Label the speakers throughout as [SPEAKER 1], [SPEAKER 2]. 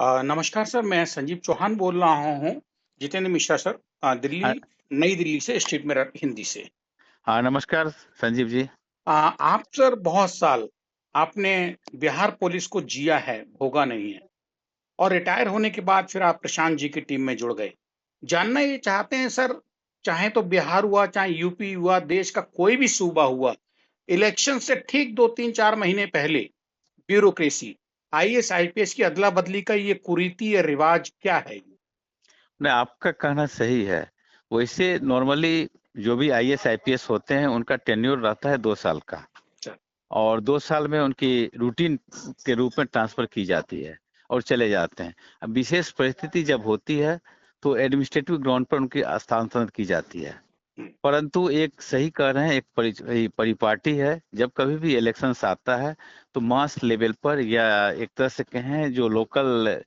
[SPEAKER 1] नमस्कार सर, मैं संजीव चौहान बोल रहा हूँ। जितेंद्र मिश्रा सर,
[SPEAKER 2] हाँ,
[SPEAKER 1] दिल्ली, नई दिल्ली से, स्टेट मिरर हिंदी से।
[SPEAKER 2] हाँ, नमस्कार संजीव जी।
[SPEAKER 1] आप सर बहुत साल आपने बिहार पुलिस को जिया है, भोगा नहीं है, और रिटायर होने के बाद फिर आप प्रशांत जी की टीम में जुड़ गए। जानना ये चाहते हैं सर, चाहे तो बिहार हुआ, चाहे यूपी हुआ, देश का कोई भी सूबा हुआ, इलेक्शन से ठीक 2-3-4 महीने पहले ब्यूरोक्रेसी, आईएएस आईपीएस की अदला-बदली का ये कुरीति या रिवाज क्या है?
[SPEAKER 2] नहीं, आपका कहना सही है। वैसे नॉर्मली जो भी आईएएस आईपीएस होते हैं उनका टेन्योर रहता है 2 साल का,
[SPEAKER 1] अच्छा।
[SPEAKER 2] और 2 साल में उनकी रूटीन के रूप में ट्रांसफर की जाती है और चले जाते हैं। अब विशेष परिस्थिति जब होती है तो एडमिनिस्ट्रेटिव ग्राउंड पर उनकी स्थानांतरण की जाती है।
[SPEAKER 1] हम्म।
[SPEAKER 2] परंतु एक सही कह रहे हैं, एक परिपाटी है। जब कभी भी इलेक्शंस आता है तो मास लेवल पर, या एक तरह से कहें जो लोकल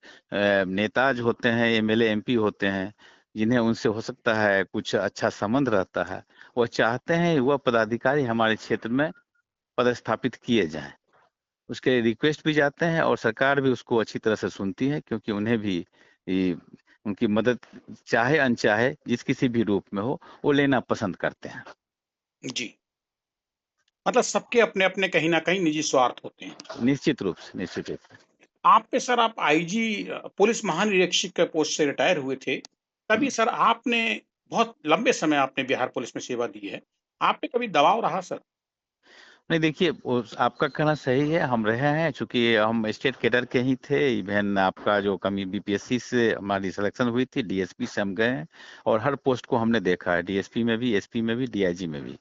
[SPEAKER 2] नेताज होते हैं, एमएलए एमपी होते हैं, जिन्हें उनसे हो सकता है कुछ अच्छा संबंध रहता है, वह चाहते हैं वह पदाधिकारी हमारे क्षेत्र में पदस्थापित किए जाएं। उसके रिक्वेस्ट भी जाते हैं और सरकार भी उसको अच्छी तरह से सुनती है, क्योंकि उन्हें भी ये, उनकी मदद चाहे अनचाहे जिस किसी भी रूप में हो, वो लेना पसंद करते हैं।
[SPEAKER 1] जी। मतलब सबके अपने-अपने कहीं न कहीं निजी स्वार्थ होते हैं।
[SPEAKER 2] निश्चित रूप से, निश्चित रूप से।
[SPEAKER 1] आप पे सर, आप आईजी पुलिस महानिरीक्षक के पोस्ट से रिटायर हुए थे।
[SPEAKER 2] हुँ।
[SPEAKER 1] तभी सर आपने बहुत लंबे समय आपने बिहार पुलिस में सेवा दी है। आप पे कभी दबाव रहा सर?
[SPEAKER 2] नहीं, देखिए, वो आपका कहना सही है, हम रहे हैं, चूँकि हम स्टेट कैडर के ही थे। इवेन आपका जो कमी बीपीएससी से हमारी सिलेक्शन हुई थी, डीएसपी से हम गए हैं, और हर पोस्ट को हमने देखा है, डीएसपी में भी, एसपी में भी, डीआईजी में भी।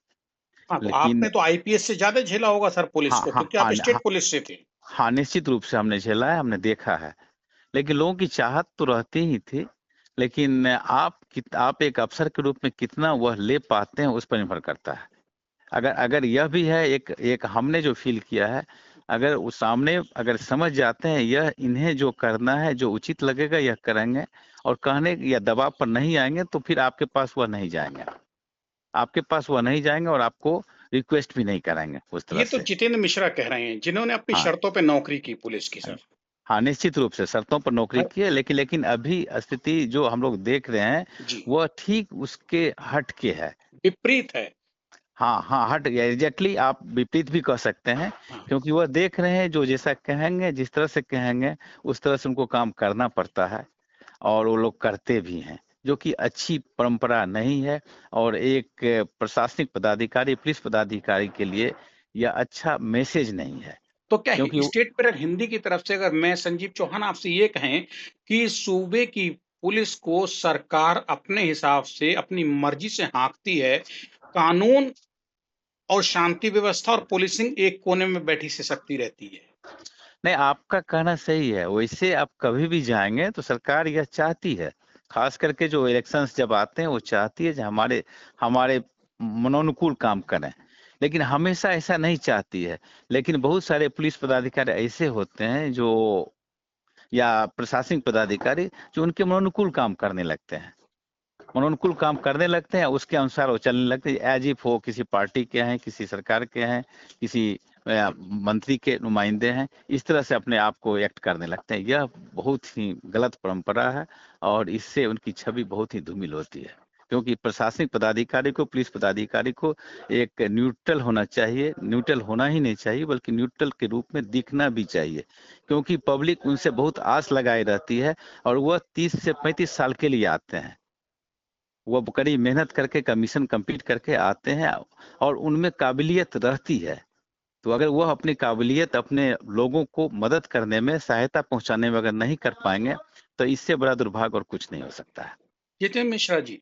[SPEAKER 1] हाँ, तो
[SPEAKER 2] लेकिन
[SPEAKER 1] आपने तो आईपीएस से ज़्यादा झेला होगा सर पुलिस
[SPEAKER 2] हाँ,
[SPEAKER 1] को,
[SPEAKER 2] हाँ,
[SPEAKER 1] क्योंकि आप
[SPEAKER 2] हाँ, हाँ,
[SPEAKER 1] स्टेट पुलिस से थे।
[SPEAKER 2] हाँ, निश्चित रूप से हमने झेला है, हमने देखा है। लेकिन लोगों की चाहत तो रहती ही थी, लेकिन आप एक अफ़सर के रूप में कितना वह ले पाते हैं, उस पर निर्भर करता है। अगर अगर यह भी है, एक एक हमने जो फ़ील किया है, अगर वो सामने अगर समझ जाते हैं यह इन्हें जो करना है, जो उचित लगेगा यह करेंगे, और कहने या दबाव पर नहीं आएँगे, तो फिर आपके पास वह नहीं जाएँगे। आपके पास वह नहीं जाएँगे और आपको रिक्वेस्ट भी नहीं करेंगे उस तरह
[SPEAKER 1] ये तो
[SPEAKER 2] से।
[SPEAKER 1] जितेंद्र मिश्रा कह रहे हैं, जिन्होंने अपनी
[SPEAKER 2] हाँ।
[SPEAKER 1] शर्तों पे नौकरी की पुलिस की
[SPEAKER 2] हाँ,
[SPEAKER 1] सर।
[SPEAKER 2] हाँ, निश्चित रूप से शर्तों पर नौकरी
[SPEAKER 1] हर
[SPEAKER 2] की है, लेकिन अभी स्थिति जो हम लोग देख रहे हैं,
[SPEAKER 1] जी,
[SPEAKER 2] वह ठीक उसके हट के है।
[SPEAKER 1] विपरीत है।
[SPEAKER 2] हाँ, हाँ, हट गया, एग्ज़ैक्टली आप विपरीत भी कह सकते हैं,
[SPEAKER 1] हाँ।
[SPEAKER 2] क्योंकि वह देख रहे हैं जो जैसा कहेंगे, जिस तरह से कहेंगे, उस तरह से उनको काम करना पड़ता है, और वो लोग करते भी हैं, जो कि अच्छी परंपरा नहीं है, और एक प्रशासनिक पदाधिकारी, पुलिस पदाधिकारी के लिए यह अच्छा मैसेज नहीं है,
[SPEAKER 1] तो क्या
[SPEAKER 2] क्योंकि वो
[SPEAKER 1] स्टेट मिरर हिंदी की तरफ से अगर मैं संजीव चौहान आपसे ये कहें कि सूबे की पुलिस को सरकार अपने हिसाब से अपनी मर्जी से हाँकती है, कानून और शांति व्यवस्था और पुलिसिंग एक कोने में बैठी सिसकती रहती है।
[SPEAKER 2] नहीं, आपका कहना सही है। वैसे आप कभी भी जाएँगे तो सरकार यह चाहती है, ख़ास करके जो इलेक्शंस जब आते हैं, वो चाहती है कि हमारे हमारे मनोनुकूल काम करें। लेकिन हमेशा ऐसा नहीं चाहती है। लेकिन बहुत सारे पुलिस पदाधिकारी ऐसे होते हैं जो, या प्रशासनिक पदाधिकारी, जो उनके मनोनुकूल काम करने लगते हैं। मनोनुकूल काम करने लगते हैं, उसके अनुसार वो चलने लगते हैं, एज़ इफ वो किसी पार्टी के हैं, किसी सरकार के हैं, किसी मंत्री के नुमाइंदे हैं, इस तरह से अपने आप को एक्ट करने लगते हैं। यह बहुत ही गलत परंपरा है, और इससे उनकी छवि बहुत ही धूमिल होती है। क्योंकि प्रशासनिक पदाधिकारी को, पुलिस पदाधिकारी को एक न्यूट्रल होना चाहिए, न्यूट्रल होना ही नहीं चाहिए, बल्कि न्यूट्रल के रूप में दिखना भी चाहिए। क्योंकि पब्लिक उनसे बहुत आस लगाई रहती है, और वह 30 से 35 साल के लिए आते हैं। वो कड़ी मेहनत करके कमीशन कंप्लीट करके आते हैं, और उनमें काबिलियत रहती है। तो अगर वह अपनी काबिलियत अपने लोगों को मदद करने में, सहायता पहुंचाने में अगर नहीं कर पाएंगे, तो इससे बड़ा दुर्भाग्य और कुछ नहीं हो सकता है।
[SPEAKER 1] जितेंद्र मिश्रा जी,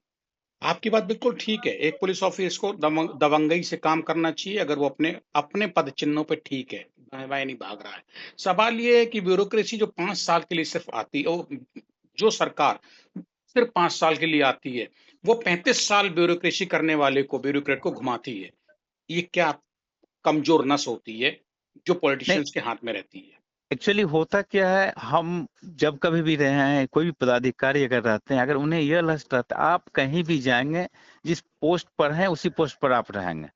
[SPEAKER 1] आपकी बात बिल्कुल ठीक है। एक पुलिस ऑफिसर को दबंगई से काम करना चाहिए, अगर वो अपने अपने पद चिन्हों पे ठीक है, दाएँ-बाएँ नहीं भाग रहा है। सवाल ये है कि ब्यूरोक्रेसी जो 5 साल के लिए सिर्फ़ आती ओ जो सरकार सिर्फ़ 5 साल के लिए आती है, वो 35 साल ब्यूरोक्रेसी करने वाले को, ब्यूरोक्रेट को घुमाती है। ये क्या कमज़ोर नस होती है, जो
[SPEAKER 2] नहीं,
[SPEAKER 1] पॉलिटिशियंस के हाथ में रहती है?
[SPEAKER 2] एक्चुअली होता क्या है, हम जब कभी भी रहे हैं, कोई भी पदाधिकारी अगर रहते हैं, अगर उन्हें यह लस्ट रहता है, आप कहीं भी जाएंगे, जिस पोस्ट पर हैं उसी पोस्ट पर आप रहेंगे।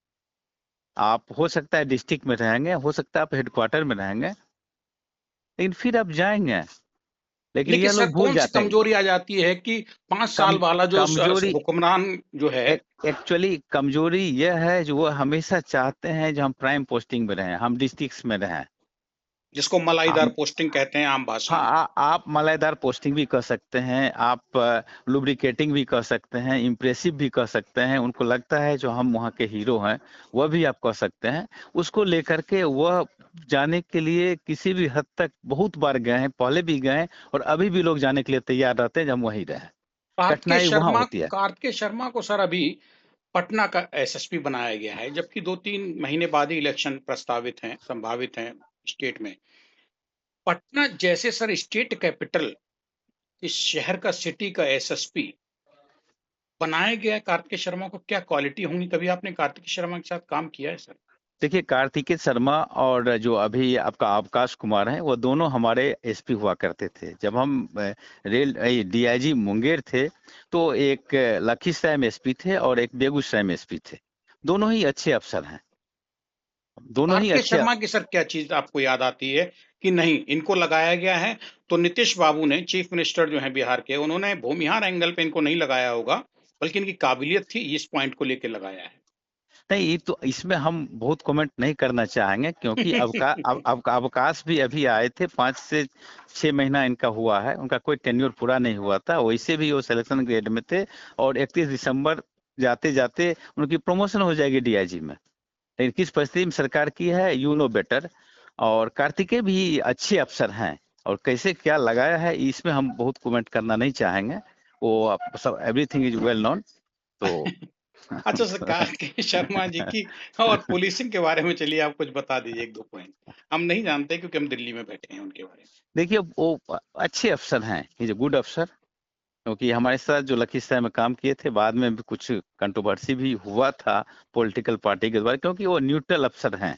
[SPEAKER 2] आप हो सकता है डिस्ट्रिक्ट में रहेंगे, हो सकता है आप हेडक्वार्टर में रहेंगे, लेकिन फिर आप जाएंगे, लेकिन
[SPEAKER 1] लेकिन
[SPEAKER 2] यह
[SPEAKER 1] सर
[SPEAKER 2] लोग भूल
[SPEAKER 1] कौन सी
[SPEAKER 2] जाते हैं।
[SPEAKER 1] कमजोरी आ जाती है कि 5 साल
[SPEAKER 2] कम
[SPEAKER 1] वाला जो
[SPEAKER 2] कमजोरी
[SPEAKER 1] हुक्मरान जो है,
[SPEAKER 2] एक्चुअली कमजोरी यह है जो वो हमेशा चाहते हैं जो हम प्राइम पोस्टिंग में रहें, हम डिस्ट्रिक्ट्स में रहें।
[SPEAKER 1] जिसको मलाईदार
[SPEAKER 2] हम
[SPEAKER 1] पोस्टिंग कहते हैं आम भाषा
[SPEAKER 2] हाँ
[SPEAKER 1] में।
[SPEAKER 2] आप मलाईदार पोस्टिंग भी कर सकते हैं, आप लुब्रिकेटिंग भी कर सकते हैं, इम्प्रेसिव भी कर सकते हैं। उनको लगता है जो हम वहाँ के हीरो हैं, वह भी आप कर सकते हैं। उसको लेकर के वह जाने के लिए किसी भी हद तक बहुत बार गए हैं, पहले भी गए हैं और अभी भी लोग जाने के लिए तैयार रहते हैं जब हम वहीं रहें। कठिनाई वहाँ होती है।
[SPEAKER 1] कार्तिकेय शर्मा को सर अभी पटना का एसएसपी बनाया गया है, जबकि 2-3 महीने बाद ही इलेक्शन प्रस्तावित हैं, संभावित हैं स्टेट में। पटना जैसे सर स्टेट कैपिटल, इस शहर का, सिटी का एसएसपी बनाया गया है कार्तिकेय शर्मा को, क्या क्वालिटी होंगी? कभी आपने कार्तिकेय शर्मा के साथ काम किया है सर?
[SPEAKER 2] देखिए कार्तिकेय शर्मा और जो अभी आपका अवकाश कुमार है, वो दोनों हमारे एसपी हुआ करते थे। जब हम रेल डीआईजी मुंगेर थे तो एक लखीसराय में एसपी थे और एक बेगूसराय में एसपी थे। दोनों ही अच्छे अफसर हैं, दोनों ही
[SPEAKER 1] कार्तिकेय
[SPEAKER 2] अच्छे।
[SPEAKER 1] शर्मा की सर क्या चीज आपको याद आती है कि नहीं इनको लगाया गया है? तो नीतीश बाबू ने, चीफ मिनिस्टर जो हैं बिहार के, उन्होंने भूमिहार एंगल पे इनको नहीं लगाया होगा, बल्कि इनकी काबिलियत थी, इस पॉइंट को लेके लगाया है।
[SPEAKER 2] नहीं, ये तो इसमें हम बहुत कमेंट नहीं करना चाहेंगे क्योंकि अवकाश भी अभी आए थे, 5 से 6 महीना इनका हुआ है, उनका कोई टेन्योर पूरा नहीं हुआ था। वैसे भी वो सिलेक्शन ग्रेड में थे और 31 दिसंबर जाते जाते उनकी प्रमोशन हो जाएगी डीआईजी में। लेकिन किस परिस्थिति में सरकार की है, यू नो बेटर। और कार्तिकेय भी अच्छे अफसर हैं और कैसे क्या लगाया है इसमें हम बहुत कमेंट करना नहीं चाहेंगे। वो सब एवरीथिंग इज वेल नोन। तो
[SPEAKER 1] अच्छा सर, कार्तिकेय शर्मा जी की और पुलिसिंग के बारे में चलिए आप कुछ बता दीजिए, 1-2 पॉइंट। हम नहीं जानते क्योंकि हम दिल्ली में बैठे हैं उनके बारे में।
[SPEAKER 2] देखिए वो अच्छे अफसर हैं, इज ए गुड अफसर। क्योंकि हमारे साथ जो लखीसराय में काम किए थे, बाद में भी कुछ कंट्रोवर्सी भी हुआ था पॉलिटिकल पार्टी के द्वारा, क्योंकि वो न्यूट्रल अफसर हैं।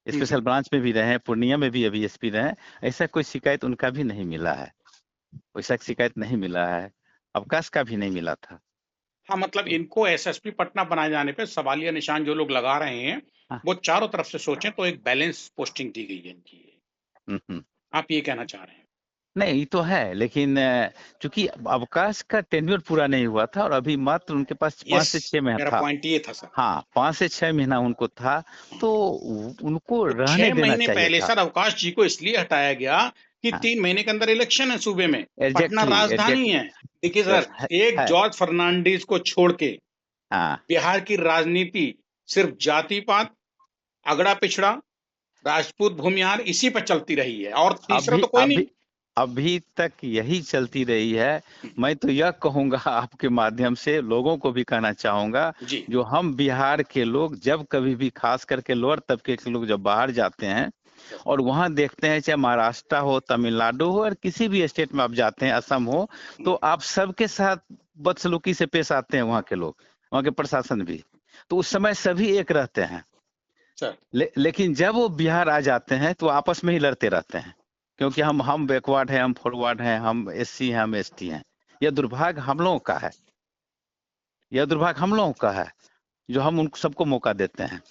[SPEAKER 2] स्पेशल ब्रांच में भी रहे हैं, पूर्णिया में भी अभी एसपी रहे हैं। ऐसा कोई शिकायत उनका भी नहीं मिला है, वैसा शिकायत नहीं मिला है, अवकाश का भी नहीं मिला था।
[SPEAKER 1] हाँ, मतलब इनको एसएसपी पटना बनाए जाने पे सवालिया निशान जो लोग लगा रहे हैं,
[SPEAKER 2] हाँ,
[SPEAKER 1] वो चारों तरफ से सोचें तो एक बैलेंस पोस्टिंग दी गई है इनकी।
[SPEAKER 2] हम्म।
[SPEAKER 1] आप ये कहना चाह रहे हैं?
[SPEAKER 2] नहीं ये तो है, लेकिन चूंकि अवकाश का टेन्योर पूरा नहीं हुआ था और अभी मात्र उनके पास पाँच
[SPEAKER 1] यस,
[SPEAKER 2] से छह महीना
[SPEAKER 1] मेरा
[SPEAKER 2] था।
[SPEAKER 1] पॉइंट ये था सर।
[SPEAKER 2] हाँ, 5 से 6 महीना उनको था, तो उनको
[SPEAKER 1] तो
[SPEAKER 2] रहने
[SPEAKER 1] 6
[SPEAKER 2] देना
[SPEAKER 1] महीने
[SPEAKER 2] चाहिए
[SPEAKER 1] पहले
[SPEAKER 2] था।
[SPEAKER 1] सर अवकाश जी को इसलिए हटाया गया कि
[SPEAKER 2] हाँ,
[SPEAKER 1] 3 महीने के अंदर इलेक्शन है सूबे में, पटना
[SPEAKER 2] एग्जैक्टली
[SPEAKER 1] राजधानी
[SPEAKER 2] एग्जैक्टली।
[SPEAKER 1] है। देखिए सर, एक
[SPEAKER 2] है।
[SPEAKER 1] जॉर्ज फर्नांडिस को छोड़ के
[SPEAKER 2] हाँ,
[SPEAKER 1] बिहार की राजनीति सिर्फ जाति-पात, अगड़ा पिछड़ा, राजपूत भूमिहार इसी पर चलती रही है, और तीसरा
[SPEAKER 2] अभी
[SPEAKER 1] तो कोई नहीं।
[SPEAKER 2] अभी अभी तक यही चलती रही है। मैं तो यह कहूंगा आपके माध्यम से लोगों को भी कहना चाहूंगा,
[SPEAKER 1] जी।
[SPEAKER 2] जो हम बिहार के लोग जब कभी भी, खास करके लोअर तबके के लोग जब बाहर जाते हैं और वहां देखते हैं, चाहे महाराष्ट्र हो, तमिलनाडु हो और किसी भी स्टेट में आप जाते हैं, असम हो, तो आप सबके साथ बदसलूकी से पेश आते हैं वहां के लोग, वहां के प्रशासन भी। तो उस समय सभी एक रहते हैं।
[SPEAKER 1] सर
[SPEAKER 2] लेकिन जब वो बिहार आ जाते हैं तो आपस में ही लड़ते रहते हैं, क्योंकि हम बैकवर्ड हैं, हम फॉरवर्ड हैं, हम एससी हैं, हम एसटी हैं। यह दुर्भाग्य हम लोगों का है, यह दुर्भाग्य हम लोगों का है, जो हम उनको सबको मौका देते हैं,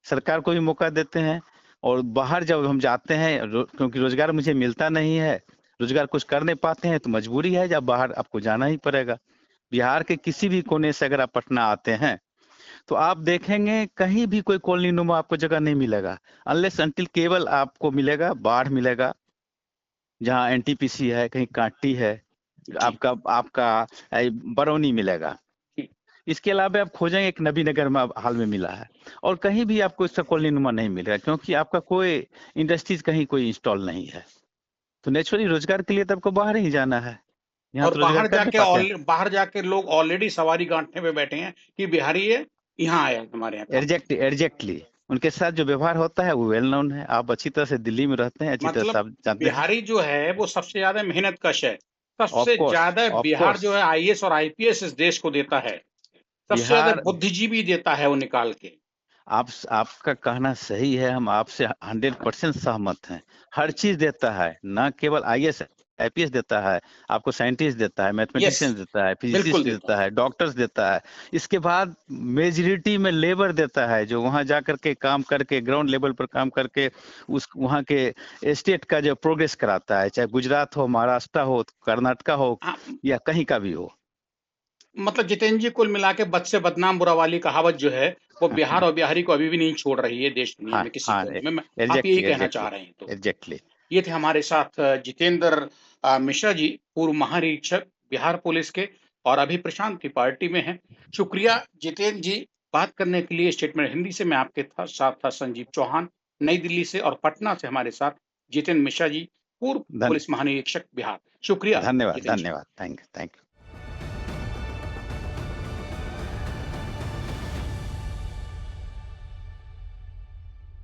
[SPEAKER 2] सरकार को भी मौका देते हैं। और बाहर जब हम जाते हैं, क्योंकि रोजगार मुझे मिलता नहीं है, रोजगार कुछ कर नहीं पाते हैं, तो मजबूरी है, जब बाहर आपको जाना ही पड़ेगा। बिहार के किसी भी कोने से अगर आप पटना आते हैं तो आप देखेंगे कहीं भी कोई कॉलोनी नुमा आपको जगह नहीं मिलेगा, अनलेस अनटिल केवल आपको मिलेगा बाढ़ मिलेगा, जहाँ एनटीपीसी है, कहीं कांटी है,
[SPEAKER 1] जी।
[SPEAKER 2] आपका आपका बरौनी मिलेगा। इसके अलावा आप खोजेंगे, एक नबी नगर में हाल में मिला है, और कहीं भी आपको इसका कॉलोनी नुमा नहीं मिलेगा, क्योंकि आपका कोई इंडस्ट्रीज कहीं कोई इंस्टॉल नहीं है। तो नेचुरली रोजगार के लिए तो आपको बाहर ही जाना है, यहाँ
[SPEAKER 1] और
[SPEAKER 2] तो रोजगार कर नहीं पाते हैं।
[SPEAKER 1] बाहर जाके लोग ऑलरेडी सवारी गांठने पे बैठे हैं कि बिहारी है, यहाँ आया हमारे यहाँ काम करने।
[SPEAKER 2] एग्जैक्टली उनके साथ जो व्यवहार होता है वो वेल नोन है। आप अच्छी तरह से दिल्ली में रहते हैं, अच्छी तरह से
[SPEAKER 1] मतलब
[SPEAKER 2] आप जानते हैं।
[SPEAKER 1] बिहारी जो है वो सबसे ज्यादा मेहनत कश है।
[SPEAKER 2] ऑफ
[SPEAKER 1] सबसे
[SPEAKER 2] कोर्स,
[SPEAKER 1] ज्यादा
[SPEAKER 2] ऑफ
[SPEAKER 1] बिहार
[SPEAKER 2] कोर्स।
[SPEAKER 1] जो है आईएएस और आईपीएस इस देश को देता है। सबसे ज्यादा
[SPEAKER 2] बिहार,
[SPEAKER 1] बुद्धिजीवी देता है वो निकाल के।
[SPEAKER 2] आपका कहना सही है, हम आपसे 100% सहमत हैं। हर चीज देता है, ना केवल आईएएस आईपीएस देता है, आपको साइंटिस्ट देता है,
[SPEAKER 1] यस,
[SPEAKER 2] मैथमेटिशियन देता है,
[SPEAKER 1] बिल्कुल
[SPEAKER 2] फिजिसिस्ट
[SPEAKER 1] देता
[SPEAKER 2] देता
[SPEAKER 1] है।
[SPEAKER 2] है, डॉक्टर्स देता है। इसके बाद मेजोरिटी में लेबर देता है, जो वहां जा करके काम करके ग्राउंड लेवल पर काम करके उस वहां के स्टेट का जो प्रोग्रेस कराता है, चाहे गुजरात हो, महाराष्ट्र हो, कर्नाटका हो
[SPEAKER 1] हाँ,
[SPEAKER 2] या कहीं का भी हो।
[SPEAKER 1] मतलब जितेंद्र जी, कुल मिला के बद से बदनाम बुरा वाली कहावत जो है, वो बिहार और बिहारी को अभी भी नहीं छोड़ रही है देश दुनिया
[SPEAKER 2] हाँ
[SPEAKER 1] में किसी
[SPEAKER 2] हाँ,
[SPEAKER 1] कोने में। आप यही
[SPEAKER 2] एग्जैक्टली
[SPEAKER 1] कहना
[SPEAKER 2] एग्जैक्टली
[SPEAKER 1] चाह रहे हैं तो।
[SPEAKER 2] एग्जैक्टली।
[SPEAKER 1] ये थे हमारे साथ जितेंद्र मिश्रा जी, पूर्व महानिरीक्षक बिहार पुलिस के, और अभी प्रशांत की पार्टी में हैं। शुक्रिया जितेंद्र जी, बात करने के लिए। स्टेटमेंट हिंदी से मैं आपके साथ था संजीव चौहान, नई दिल्ली से, और पटना से हमारे साथ जितेंद्र मिश्रा जी, पूर्व
[SPEAKER 2] धन
[SPEAKER 1] पुलिस महानिरीक्षक बिहार। शुक्रिया
[SPEAKER 2] धन्यवाद
[SPEAKER 1] जितेंद्र जी।
[SPEAKER 2] धन्यवाद, थैंक यू।